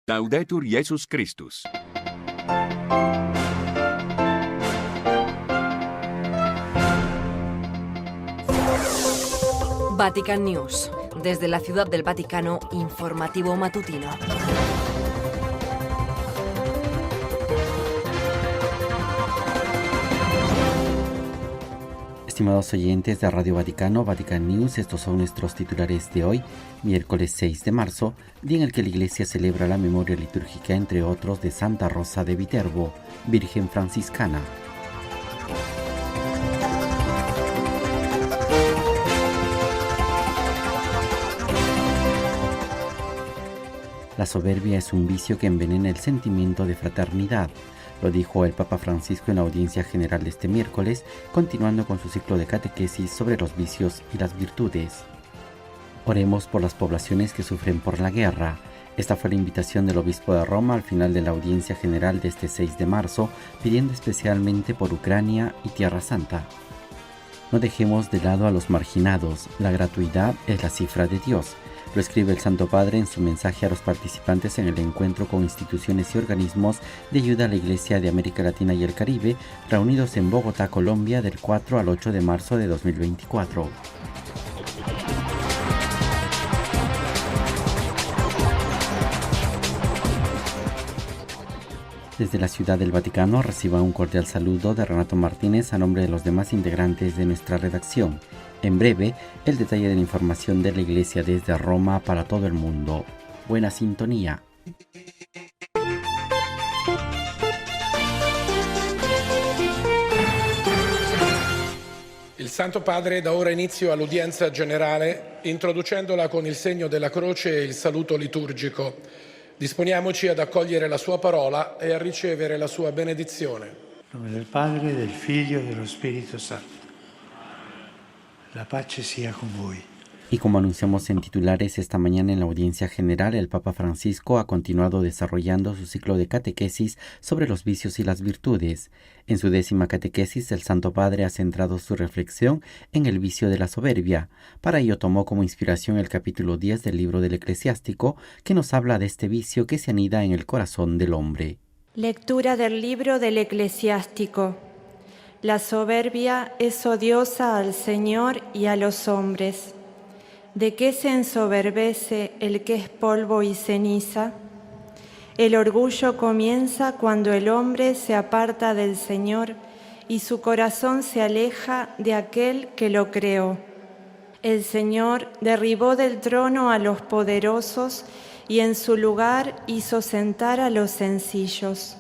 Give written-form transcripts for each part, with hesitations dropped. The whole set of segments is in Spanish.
Laudetur Jesus Christus. Vatican News. Desde la Ciudad del Vaticano, informativo matutino. Estimados oyentes de Radio Vaticano, Vatican News, estos son nuestros titulares de hoy, miércoles 6 de marzo, día en el que la Iglesia celebra la memoria litúrgica, entre otros, de Santa Rosa de Viterbo, Virgen franciscana. La soberbia es un vicio que envenena el sentimiento de fraternidad. Lo dijo el Papa Francisco en la audiencia general de este miércoles, continuando con su ciclo de catequesis sobre los vicios y las virtudes. Oremos por las poblaciones que sufren por la guerra. Esta fue la invitación del obispo de Roma al final de la audiencia general de este 6 de marzo, pidiendo especialmente por Ucrania y Tierra Santa. No dejemos de lado a los marginados. La gratuidad es la cifra de Dios. Lo escribe el Santo Padre en su mensaje a los participantes en el encuentro con instituciones y organismos de ayuda a la Iglesia de América Latina y el Caribe, reunidos en Bogotá, Colombia, del 4 al 8 de marzo de 2024. Desde la Ciudad del Vaticano reciba un cordial saludo de Renato Martínez a nombre de los demás integrantes de nuestra redacción. En breve, el detalle de la información de la Iglesia desde Roma para todo el mundo. Buena sintonía. Il Santo Padre dà ora inizio all'udienza generale, introducendola con il segno della croce e il saluto liturgico. Disponiamoci ad accogliere la sua parola e a ricevere la sua benedizione. In nome del Padre, del Figlio e dello Spirito Santo. La pace sia con voi. Y como anunciamos en titulares esta mañana en la audiencia general, el Papa Francisco ha continuado desarrollando su ciclo de catequesis sobre los vicios y las virtudes. En su 10ª catequesis, el Santo Padre ha centrado su reflexión en el vicio de la soberbia. Para ello tomó como inspiración el capítulo 10 del libro del Eclesiástico, que nos habla de este vicio que se anida en el corazón del hombre. Lectura del libro del Eclesiástico. La soberbia es odiosa al Señor y a los hombres. ¿De qué se ensoberbece el que es polvo y ceniza? El orgullo comienza cuando el hombre se aparta del Señor y su corazón se aleja de aquel que lo creó. El Señor derribó del trono a los poderosos y en su lugar hizo sentar a los sencillos.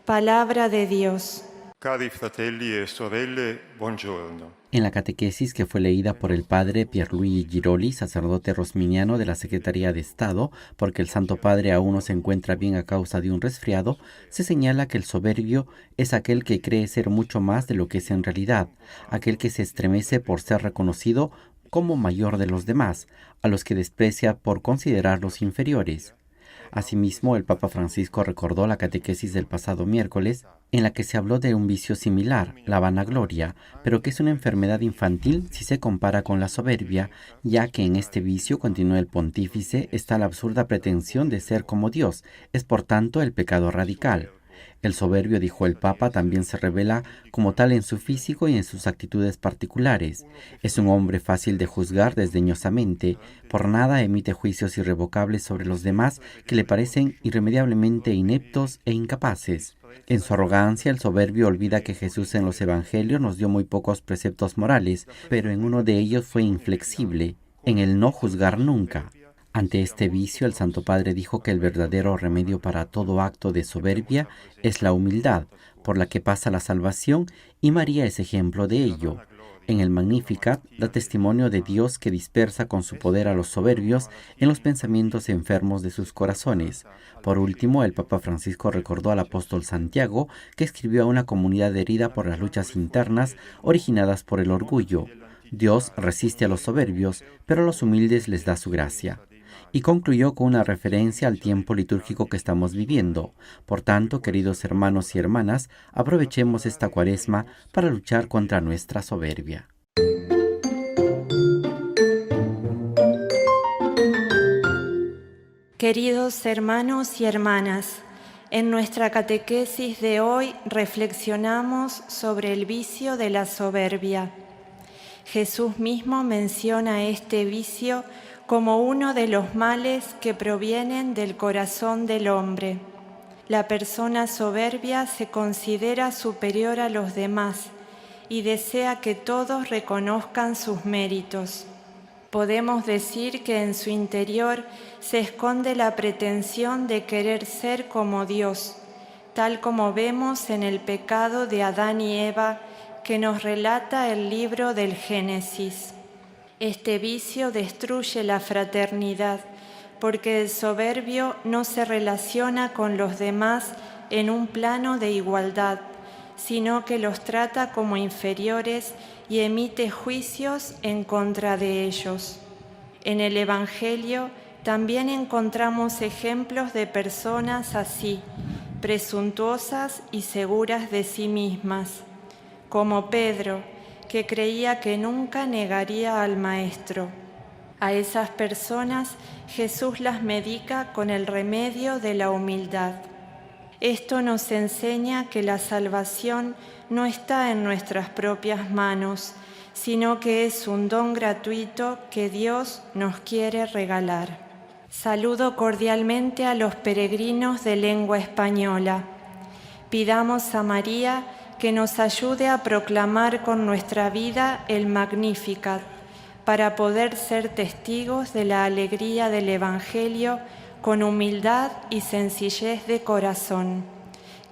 Palabra de Dios. Cari fratelli e sorelle, buongiorno. En la catequesis que fue leída por el padre Pierluigi Giroli, sacerdote rosminiano de la Secretaría de Estado, porque el Santo Padre aún no se encuentra bien a causa de un resfriado, se señala que el soberbio es aquel que cree ser mucho más de lo que es en realidad, aquel que se estremece por ser reconocido como mayor de los demás, a los que desprecia por considerarlos inferiores. Asimismo, el Papa Francisco recordó la catequesis del pasado miércoles, en la que se habló de un vicio similar, la vanagloria, pero que es una enfermedad infantil si se compara con la soberbia, ya que en este vicio, continúa el pontífice, está la absurda pretensión de ser como Dios, es por tanto el pecado radical. El soberbio, dijo el Papa, también se revela como tal en su físico y en sus actitudes particulares. Es un hombre fácil de juzgar desdeñosamente, por nada emite juicios irrevocables sobre los demás que le parecen irremediablemente ineptos e incapaces. En su arrogancia, el soberbio olvida que Jesús en los evangelios nos dio muy pocos preceptos morales, pero en uno de ellos fue inflexible, en el no juzgar nunca. Ante este vicio, el Santo Padre dijo que el verdadero remedio para todo acto de soberbia es la humildad, por la que pasa la salvación, y María es ejemplo de ello. En el Magnificat da testimonio de Dios que dispersa con su poder a los soberbios en los pensamientos enfermos de sus corazones. Por último, el Papa Francisco recordó al apóstol Santiago, que escribió a una comunidad herida por las luchas internas originadas por el orgullo. Dios resiste a los soberbios, pero a los humildes les da su gracia. Y concluyó con una referencia al tiempo litúrgico que estamos viviendo. Por tanto, queridos hermanos y hermanas, aprovechemos esta Cuaresma para luchar contra nuestra soberbia. Queridos hermanos y hermanas, en nuestra catequesis de hoy reflexionamos sobre el vicio de la soberbia. Jesús mismo menciona este vicio como uno de los males que provienen del corazón del hombre. La persona soberbia se considera superior a los demás y desea que todos reconozcan sus méritos. Podemos decir que en su interior se esconde la pretensión de querer ser como Dios, tal como vemos en el pecado de Adán y Eva que nos relata el libro del Génesis. Este vicio destruye la fraternidad, porque el soberbio no se relaciona con los demás en un plano de igualdad, sino que los trata como inferiores y emite juicios en contra de ellos. En el Evangelio también encontramos ejemplos de personas así, presuntuosas y seguras de sí mismas, como Pedro, que creía que nunca negaría al Maestro. A esas personas Jesús las medica con el remedio de la humildad. Esto nos enseña que la salvación no está en nuestras propias manos, sino que es un don gratuito que Dios nos quiere regalar. Saludo cordialmente a los peregrinos de lengua española. Pidamos a María que nos ayude a proclamar con nuestra vida el Magnificat, para poder ser testigos de la alegría del Evangelio con humildad y sencillez de corazón.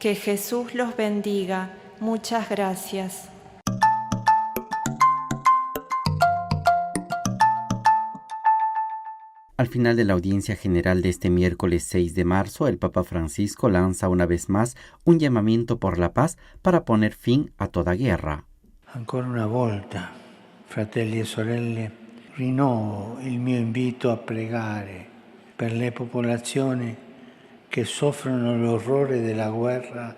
Que Jesús los bendiga. Muchas gracias. Al final de la audiencia general de este miércoles 6 de marzo, el Papa Francisco lanza una vez más un llamamiento por la paz para poner fin a toda guerra. Ancora una volta, fratelli e sorelle, rinnovo il mio invito a pregare per le popolazioni che soffrono l'orrore della guerra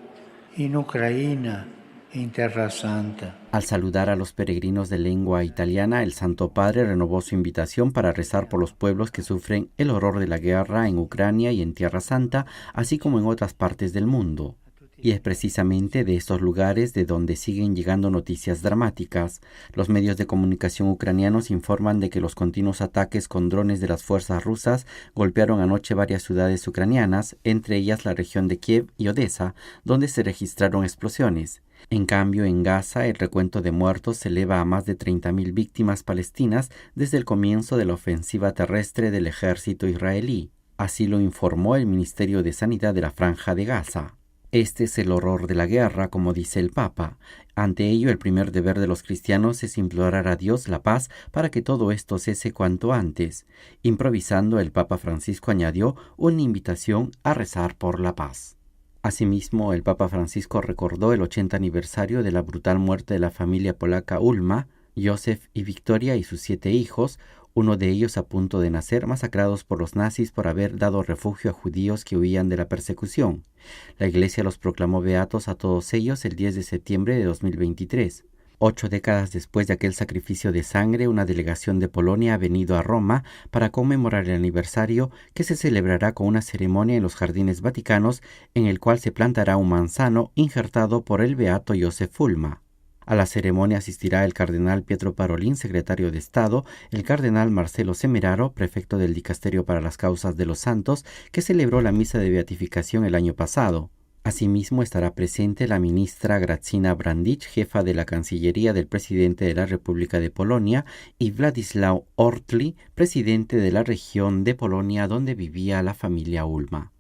in Ucraina e in Terra Santa. Al saludar a los peregrinos de lengua italiana, el Santo Padre renovó su invitación para rezar por los pueblos que sufren el horror de la guerra en Ucrania y en Tierra Santa, así como en otras partes del mundo. Y es precisamente de estos lugares de donde siguen llegando noticias dramáticas. Los medios de comunicación ucranianos informan de que los continuos ataques con drones de las fuerzas rusas golpearon anoche varias ciudades ucranianas, entre ellas la región de Kiev y Odessa, donde se registraron explosiones. En cambio, en Gaza, el recuento de muertos se eleva a más de 30.000 víctimas palestinas desde el comienzo de la ofensiva terrestre del ejército israelí. Así lo informó el Ministerio de Sanidad de la Franja de Gaza. Este es el horror de la guerra, como dice el Papa. Ante ello, el primer deber de los cristianos es implorar a Dios la paz para que todo esto cese cuanto antes. Improvisando, el Papa Francisco añadió una invitación a rezar por la paz. Asimismo, el Papa Francisco recordó el 80 aniversario de la brutal muerte de la familia polaca Ulma, Józef y Victoria y sus 7 hijos, uno de ellos a punto de nacer, masacrados por los nazis por haber dado refugio a judíos que huían de la persecución. La Iglesia los proclamó beatos a todos ellos el 10 de septiembre de 2023. 8 décadas después de aquel sacrificio de sangre, una delegación de Polonia ha venido a Roma para conmemorar el aniversario, que se celebrará con una ceremonia en los jardines vaticanos, en el cual se plantará un manzano injertado por el beato Józef Ulma. A la ceremonia asistirá el cardenal Pietro Parolin, secretario de Estado, el cardenal Marcelo Semeraro, prefecto del Dicasterio para las Causas de los Santos, que celebró la misa de beatificación el año pasado. Asimismo estará presente la ministra Grażyna Brandich, jefa de la Cancillería del presidente de la República de Polonia, y Władysław Ortli, presidente de la región de Polonia donde vivía la familia Ulma.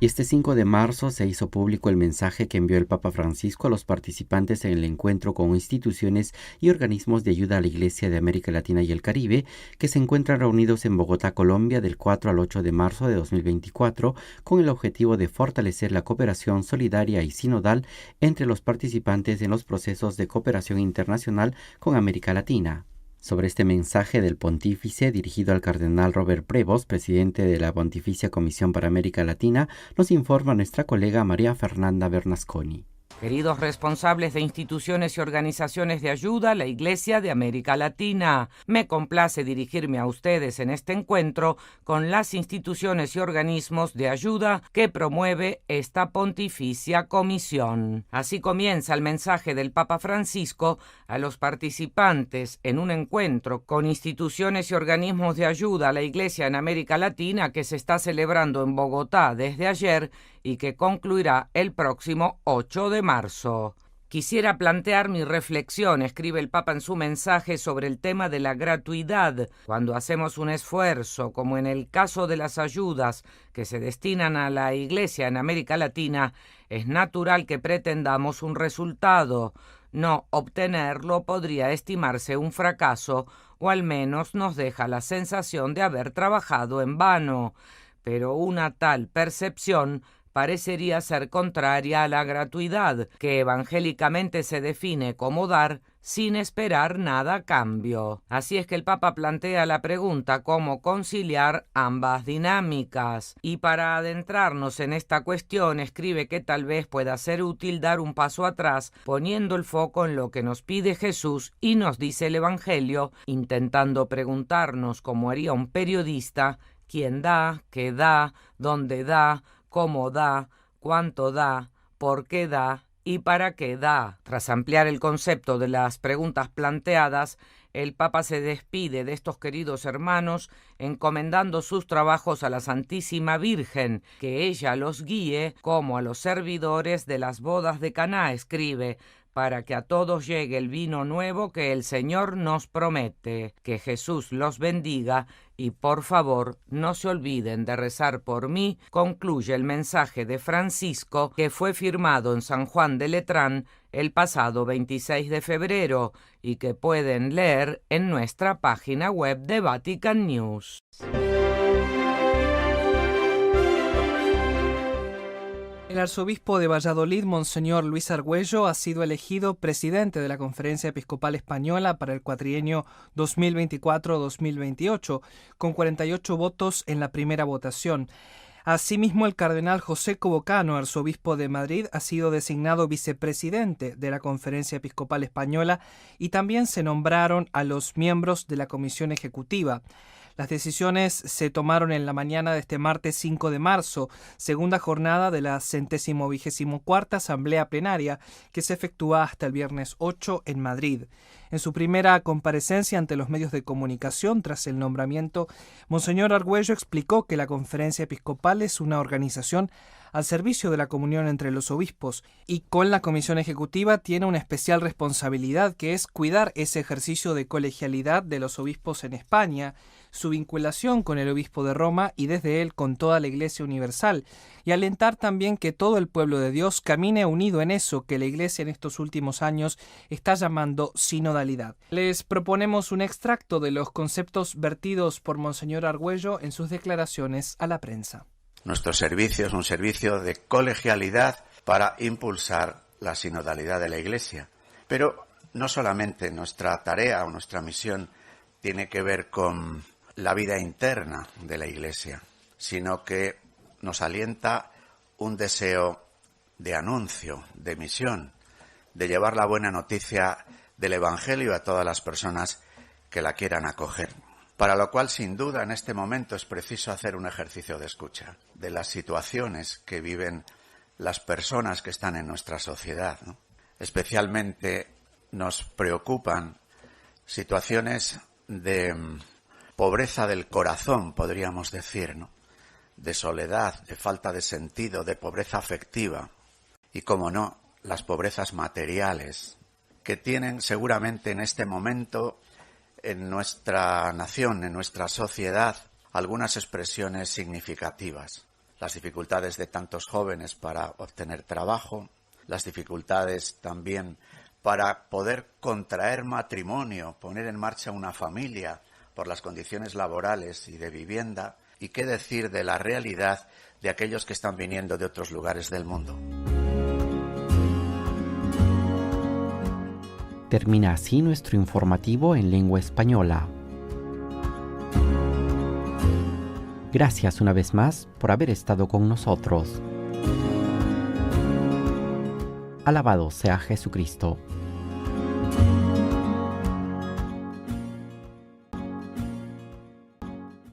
Y este 5 de marzo se hizo público el mensaje que envió el Papa Francisco a los participantes en el encuentro con instituciones y organismos de ayuda a la Iglesia de América Latina y el Caribe, que se encuentran reunidos en Bogotá, Colombia, del 4 al 8 de marzo de 2024, con el objetivo de fortalecer la cooperación solidaria y sinodal entre los participantes en los procesos de cooperación internacional con América Latina. Sobre este mensaje del pontífice dirigido al cardenal Robert Prevost, presidente de la Pontificia Comisión para América Latina, nos informa nuestra colega María Fernanda Bernasconi. Queridos responsables de instituciones y organizaciones de ayuda, la Iglesia de América Latina, me complace dirigirme a ustedes en este encuentro con las instituciones y organismos de ayuda que promueve esta pontificia comisión. Así comienza el mensaje del Papa Francisco a los participantes en un encuentro con instituciones y organismos de ayuda a la Iglesia en América Latina que se está celebrando en Bogotá desde ayer y que concluirá el próximo 8 de marzo. Quisiera plantear mi reflexión, escribe el Papa en su mensaje, sobre el tema de la gratuidad. Cuando hacemos un esfuerzo, como en el caso de las ayudas que se destinan a la Iglesia en América Latina, es natural que pretendamos un resultado. No obtenerlo podría estimarse un fracaso, o al menos nos deja la sensación de haber trabajado en vano. Pero una tal percepción parecería ser contraria a la gratuidad, que evangélicamente se define como dar sin esperar nada a cambio. Así es que el Papa plantea la pregunta cómo conciliar ambas dinámicas. Y para adentrarnos en esta cuestión, escribe que tal vez pueda ser útil dar un paso atrás, poniendo el foco en lo que nos pide Jesús y nos dice el Evangelio, intentando preguntarnos, como haría un periodista, quién da, qué da, dónde da, cómo da, cuánto da, por qué da y para qué da. Tras ampliar el concepto de las preguntas planteadas, el Papa se despide de estos queridos hermanos encomendando sus trabajos a la Santísima Virgen, que ella los guíe como a los servidores de las bodas de Caná, escribe, para que a todos llegue el vino nuevo que el Señor nos promete. Que Jesús los bendiga y por favor no se olviden de rezar por mí, concluye el mensaje de Francisco que fue firmado en San Juan de Letrán el pasado 26 de febrero y que pueden leer en nuestra página web de Vatican News. El arzobispo de Valladolid, Monseñor Luis Argüello, ha sido elegido presidente de la Conferencia Episcopal Española para el cuatrienio 2024-2028, con 48 votos en la primera votación. Asimismo, el cardenal José Cobocano, arzobispo de Madrid, ha sido designado vicepresidente de la Conferencia Episcopal Española y también se nombraron a los miembros de la Comisión Ejecutiva. Las decisiones se tomaron en la mañana de este martes 5 de marzo, segunda jornada de la 124ª Asamblea Plenaria, que se efectúa hasta el viernes 8 en Madrid. En su primera comparecencia ante los medios de comunicación tras el nombramiento, Monseñor Argüello explicó que la Conferencia Episcopal es una organización al servicio de la comunión entre los obispos y con la Comisión Ejecutiva tiene una especial responsabilidad, que es cuidar ese ejercicio de colegialidad de los obispos en España, su vinculación con el obispo de Roma y desde él con toda la Iglesia universal, y alentar también que todo el pueblo de Dios camine unido en eso que la Iglesia en estos últimos años está llamando sinodalidad. Les proponemos un extracto de los conceptos vertidos por Monseñor Argüello en sus declaraciones a la prensa. Nuestro servicio es un servicio de colegialidad para impulsar la sinodalidad de la Iglesia. Pero no solamente nuestra tarea o nuestra misión tiene que ver con la vida interna de la Iglesia, sino que nos alienta un deseo de anuncio, de misión, de llevar la buena noticia del Evangelio a todas las personas que la quieran acoger. Para lo cual, sin duda, en este momento es preciso hacer un ejercicio de escucha de las situaciones que viven las personas que están en nuestra sociedad, ¿no? Especialmente nos preocupan situaciones de pobreza del corazón, podríamos decir, ¿no? De soledad, de falta de sentido, de pobreza afectiva y, como no, las pobrezas materiales que tienen seguramente en este momento en nuestra nación, en nuestra sociedad, algunas expresiones significativas. Las dificultades de tantos jóvenes para obtener trabajo, las dificultades también para poder contraer matrimonio, poner en marcha una familia por las condiciones laborales y de vivienda, y qué decir de la realidad de aquellos que están viniendo de otros lugares del mundo. Termina así nuestro informativo en lengua española. Gracias una vez más por haber estado con nosotros. Alabado sea Jesucristo.